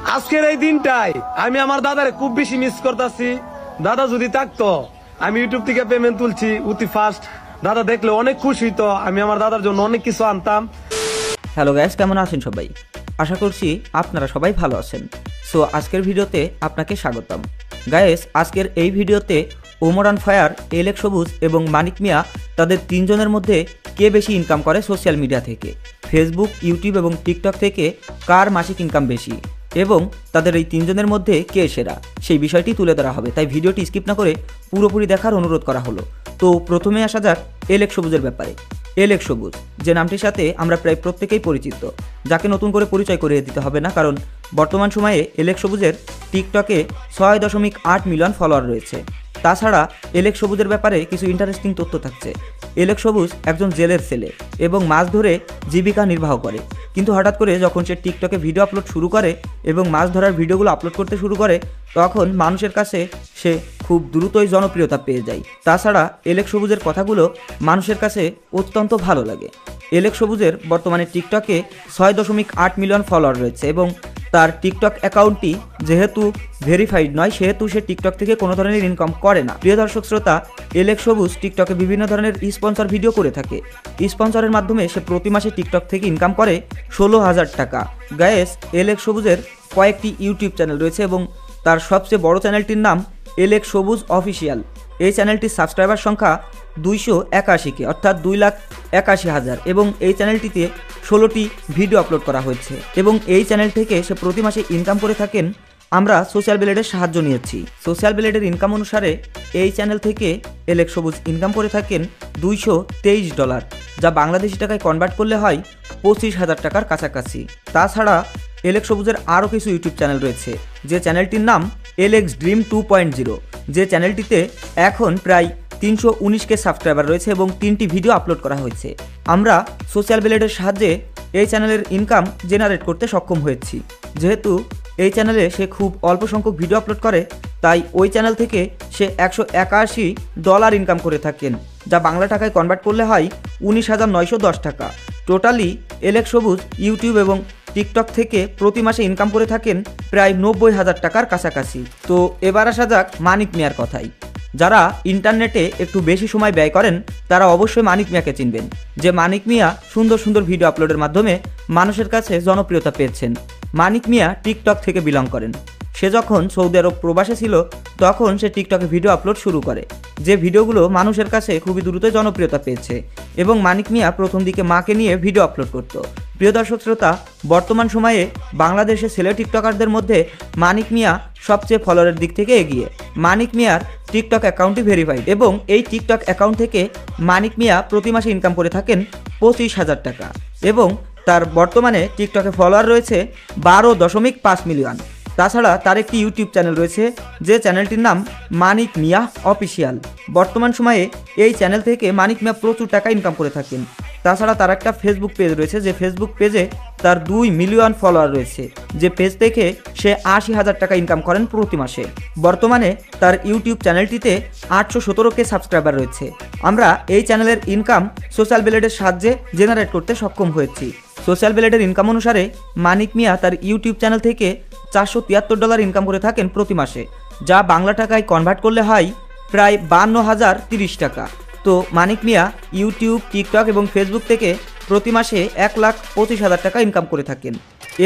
আজকের এই দিনটাই আমি আমার দাদারে খুব বেশি মিস করতেছি। দাদা যদি থাকতো, আমি ইউটিউব থেকে পেমেন্ট তুলছি অতি ফাস্ট, দাদা দেখলে অনেক খুশি হইতো, আমি আমার দাদার জন্য অনেক কিছু আনতাম। হ্যালো গাইস, কেমন আছেন সবাই? আশা করছি আপনারা সবাই ভালো আছেন। সো আজকের ভিডিওতে আপনাকে স্বাগতম। গাইস, আজকের এই ভিডিওতে ওমর অন ফায়ার, এলেক সবুজ এবং মানিক মিয়া তাদের তিনজনের মধ্যে কে বেশি ইনকাম করে সোশ্যাল মিডিয়া থেকে, ফেসবুক, ইউটিউব এবং টিকটক থেকে কার মাসিক ইনকাম বেশি এবং তাদের এই তিনজনের মধ্যে কে সেরা, সেই বিষয়টি তুলে ধরা হবে। তাই ভিডিওটি স্কিপ না করে পুরোপুরি দেখার অনুরোধ করা হলো। তো প্রথমে আসা যাক এলেক সবুজের ব্যাপারে। এলেক সবুজ যে নামটির সাথে আমরা প্রায় প্রত্যেকেই পরিচিত, যাকে নতুন করে পরিচয় করিয়ে দিতে হবে না, কারণ বর্তমান সময়ে এলেক সবুজের টিকটকে 6.8 মিলিয়ন ফলোয়ার রয়েছে। তাছাড়া এলেক সবুজের ব্যাপারে কিছু ইন্টারেস্টিং তথ্য থাকছে। এলেক সবুজ একজন জেলের ছেলে এবং মাছ ধরে জীবিকা নির্বাহ করে, কিন্তু হঠাৎ করে যখন সে টিকটকে ভিডিও আপলোড শুরু করে এবং মাছ ধরার ভিডিওগুলো আপলোড করতে শুরু করে, তখন মানুষের কাছে সে খুব দ্রুতই জনপ্রিয়তা পেয়ে যায়। তাছাড়া এলেক সবুজের কথাগুলো মানুষের কাছে অত্যন্ত ভালো লাগে। এলেক সবুজের বর্তমানে টিকটকে 6.8 মিলিয়ন ফলোয়ার রয়েছে এবং তার টিকটক অ্যাকাউন্টটি যেহেতু ভেরিফাইড নয়, সেহেতু সে টিকটক থেকে কোনো ধরনের ইনকাম করে না। প্রিয় দর্শক শ্রোতা, এলেক সবুজ টিকটকে বিভিন্ন ধরনের স্পন্সর ভিডিও করে থাকে। স্পন্সরের মাধ্যমে সে প্রতি মাসে টিকটক থেকে ইনকাম করে 16,000 টাকা। গায়েস, এলেক সবুজের কয়েকটি ইউটিউব চ্যানেল রয়েছে এবং তার সবচেয়ে বড় চ্যানেলটির নাম এলেক সবুজ অফিসিয়াল। এই চ্যানেলটির সাবস্ক্রাইবার সংখ্যা 281কে, অর্থাৎ 2,81,000, এবং এই চ্যানেলটিতে 16টি ভিডিও আপলোড করা হয়েছে এবং এই চ্যানেল থেকে সে প্রতি মাসে ইনকাম করে থাকেন। আমরা সোশ্যাল ব্লেডের সাহায্য নিয়েছি। সোশ্যাল ব্লেডের ইনকাম অনুসারে এই চ্যানেল থেকে এলেক সবুজ ইনকাম করে থাকেন $223, যা বাংলাদেশি টাকায় কনভার্ট করলে হয় 25,000 টাকার কাছাকাছি। তাছাড়া এলেক সবুজের আরও কিছু ইউটিউব চ্যানেল রয়েছে, যে চ্যানেলটির নাম এলেক্স ড্রিম 2.0। যে চ্যানেলটিতে এখন প্রায় 319কে সাবস্ক্রাইবার রয়েছে এবং 3টি ভিডিও আপলোড করা হয়েছে। আমরা সোশ্যাল ব্লেডের সাহায্যে এই চ্যানেলের ইনকাম জেনারেট করতে সক্ষম হয়েছি। যেহেতু এই চ্যানেলে সে খুব অল্প সংখ্যক ভিডিও আপলোড করে, তাই ওই চ্যানেল থেকে সে $181 ইনকাম করে থাকেন, যা বাংলা টাকায় কনভার্ট করলে হয় 19,910 টাকা। টোটালি এলেক সবুজ ইউটিউব এবং টিকটক থেকে প্রতি মাসে ইনকাম করে থাকেন প্রায় 90,000 টাকার কাছাকাছি। তো এবার আসা যাক মানিক মিয়ার কথাই। যারা ইন্টারনেটে একটু বেশি সময় ব্যয় করেন তারা অবশ্যই মানিক মিয়াকে চিনবেন। যে মানিক মিয়া সুন্দর সুন্দর ভিডিও আপলোডের মাধ্যমে মানুষের কাছে জনপ্রিয়তা পেয়েছেন। মানিক মিয়া টিকটক থেকে বিলং করেন। সে যখন সৌদি আরব প্রবাসে ছিল তখন সে টিকটকে ভিডিও আপলোড শুরু করে, যে ভিডিওগুলো মানুষের কাছে খুবই দ্রুত জনপ্রিয়তা পেয়েছে এবং মানিক মিয়া প্রথম দিকে মাকে নিয়ে ভিডিও আপলোড করত। প্রিয় দর্শক শ্রোতা, বর্তমান সময়ে বাংলাদেশের ছেলে টিকটকারদের মধ্যে মানিক মিয়া সবচেয়ে ফলোয়ারের দিক থেকে এগিয়ে। মানিক মিয়ার টিকটক অ্যাকাউন্টটি ভেরিফাইড এবং এই টিকটক অ্যাকাউন্ট থেকে মানিক মিয়া প্রতি মাসে ইনকাম করে থাকেন 25,000 টাকা এবং তার বর্তমানে টিকটকে ফলোয়ার রয়েছে 12.5 মিলিয়ন। তাছাড়া তার একটি ইউটিউব চ্যানেল রয়েছে, যে চ্যানেলটির নাম মানিক মিয়া অফিসিয়াল। বর্তমান সময়ে এই চ্যানেল থেকে মানিক মিয়া প্রচুর টাকা ইনকাম করে থাকেন। তাছাড়া তার একটা ফেসবুক পেজ রয়েছে, যে ফেসবুক পেজে তার 2 মিলিয়ন ফলোয়ার রয়েছে, যে পেজ থেকে সে 80,000 টাকা ইনকাম করেন প্রতি মাসে। বর্তমানে তার ইউটিউব চ্যানেলটিতে 817কে সাবস্ক্রাইবার রয়েছে। আমরা এই চ্যানেলের ইনকাম সোশ্যাল ব্লেডের সাহায্যে জেনারেট করতে সক্ষম হয়েছি। সোশ্যাল ব্লেডের ইনকাম অনুসারে মানিক মিয়া তার ইউটিউব চ্যানেল থেকে $473 ইনকাম করে থাকেন প্রতি মাসে, যা বাংলা টাকায় কনভার্ট করলে হয় প্রায় 52,030 টাকা। তো মানিক মিয়া ইউটিউব, টিকটক এবং ফেসবুক থেকে প্রতি মাসে 1,25,000 টাকা ইনকাম করে থাকেন।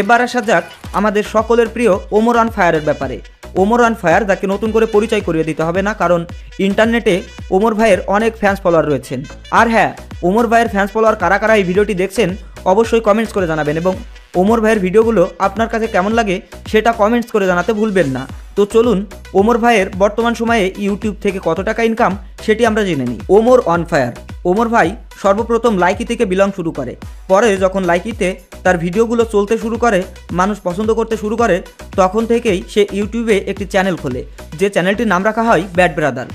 এবার আসা যাক আমাদের সকলের প্রিয় ওমর অন ফায়ারের ব্যাপারে। ওমর অন ফায়ার, যাকে নতুন করে পরিচয় করিয়ে দিতে হবে না, কারণ ইন্টারনেটে ওমর ভাইয়ের অনেক ফ্যান্স ফলোয়ার রয়েছেন। আর হ্যাঁ, ওমর ভাইয়ের ফ্যান্স ফলোয়ার কারা কারা এই ভিডিওটি দেখছেন অবশ্যই কমেন্টস করে জানাবেন এবং ওমর ভাইয়ের ভিডিওগুলো আপনার কাছে কেমন লাগে সেটা কমেন্টস করে জানাতে ভুলবেন না। তো চলুন ওমর ভাইয়ের বর্তমান সময়ে ইউটিউব থেকে কত টাকা ইনকাম সেটি আমরা জেনে নিই। Omar on fire. ওমর ভাই সর্বপ্রথম লাইকি থেকে বিলং শুরু করে, পরে যখন লাইকিতে তার ভিডিওগুলো চলতে শুরু করে, মানুষ পছন্দ করতে শুরু করে, তখন থেকেই সে ইউটিউবে একটি চ্যানেল খোলে, যে চ্যানেলটির নাম রাখা হয় ব্যাড ব্রাদার।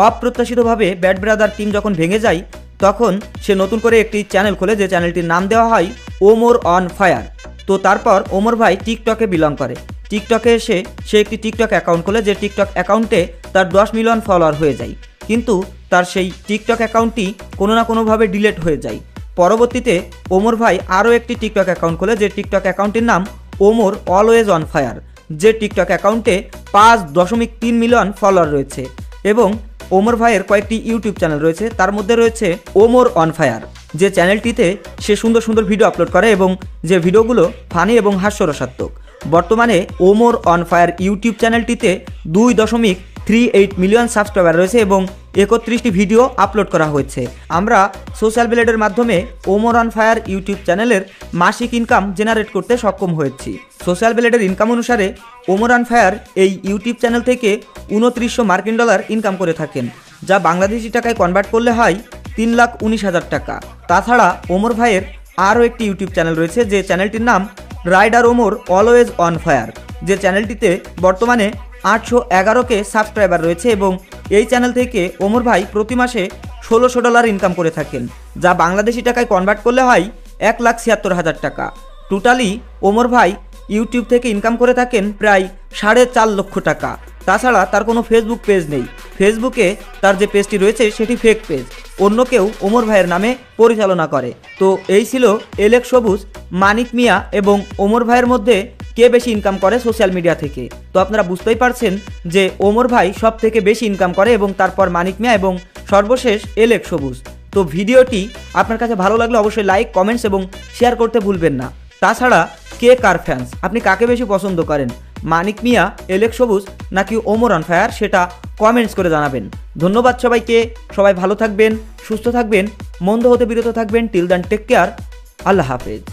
অপ্রত্যাশিতভাবে ব্যাড ব্রাদার টিম যখন ভেঙে যায় তখন সে নতুন করে একটি চ্যানেল খোলে, যে চ্যানেলটির নাম দেওয়া হয় ওমর অন ফায়ার। তো তারপর ওমর ভাই টিকটকে বিলং করে। টিকটকে এসে সে একটি টিকটক অ্যাকাউন্ট খোলে, যে টিকটক অ্যাকাউন্টে তার 10 মিলিয়ন ফলোয়ার হয়ে যায়, কিন্তু তার সেই টিকটক অ্যাকাউন্টটি কোনো না কোনোভাবে ডিলিট হয়ে যায়। পরবর্তীতে ওমর ভাই আরও একটি টিকটক অ্যাকাউন্ট খোলে, যে টিকটক অ্যাকাউন্টের নাম ওমর অলওয়েজ অন ফায়ার, যে টিকটক অ্যাকাউন্টে 5.3 মিলিয়ন ফলোয়ার রয়েছে এবং ওমর ভাইয়ের কয়েকটি ইউটিউব চ্যানেল রয়েছে, তার মধ্যে রয়েছে ওমর অন ফায়ার, যে চ্যানেলটিতে সে সুন্দর সুন্দর ভিডিও আপলোড করে এবং যে ভিডিওগুলো ফানি এবং হাস্যরসাত্মক। বর্তমানে ওমর অন ফায়ার ইউটিউব চ্যানেলটিতে 2.38 মিলিয়ন সাবস্ক্রাইবার রয়েছে এবং 31টি ভিডিও আপলোড করা হয়েছে। আমরা সোশ্যাল ব্লেডের মাধ্যমে ওমর অন ফায়ার ইউটিউব চ্যানেলের মাসিক ইনকাম জেনারেট করতে সক্ষম হয়েছি। সোশ্যাল ব্লেডের ইনকাম অনুসারে ওমর অন ফায়ার এই ইউটিউব চ্যানেল থেকে 2900 মার্কিন ডলার ইনকাম করে থাকেন, যা বাংলাদেশি টাকায় কনভার্ট করলে হয় 3,19,000 টাকা। তাছাড়া ওমর ভাইয়ের আরও একটি ইউটিউব চ্যানেল রয়েছে, যে চ্যানেলটির নাম rider Omar always on fire, যে চ্যানেলটিতে বর্তমানে 811কে সাবস্ক্রাইবার রয়েছে এবং এই চ্যানেল থেকে ওমর ভাই প্রতি মাসে $1,600 ইনকাম করে থাকেন, যা বাংলাদেশি টাকায় কনভার্ট করলে হয় 1,76,000 টাকা। টোটালি ওমর ভাই ইউটিউব থেকে ইনকাম করে থাকেন প্রায় 4.5 লক্ষ টাকা। তাছাড়া তার কোনো ফেসবুক পেজ নেই, ফেসবুকে তার যে পেজটি রয়েছে সেটি ফেক পেজ, অন্য কেউ ওমর ভাইয়ের নামে পরিচালনা করে। তো এই ছিল এলেক্স সবুজ, মানিক মিয়া এবং ওমর ভাইয়ের মধ্যে কে বেশি ইনকাম করে সোশ্যাল মিডিয়া থেকে। তো আপনারা বুঝতেই পারছেন যে ওমর ভাই সব থেকে বেশি ইনকাম করে এবং তারপর মানিক মিয়া এবং সর্বশেষ এলেক্স সবুজ। তো ভিডিওটি আপনার কাছে ভালো লাগলে অবশ্যই লাইক, কমেন্টস এবং শেয়ার করতে ভুলবেন না। তাছাড়া কে কার ফ্যান্স, আপনি কাকে বেশি পছন্দ করেন, মানিক মিয়া, এলেক্স সবুজ নাকি ওমর অন ফায়ার, সেটা কমেন্টস করে জানাবেন। ধন্যবাদ সবাইকে, সবাই ভালো থাকবেন, সুস্থ থাকবেন, মন্দ হতে বিরত থাকবেন। টিল দেন টেক কেয়ার, আল্লাহ হাফেজ।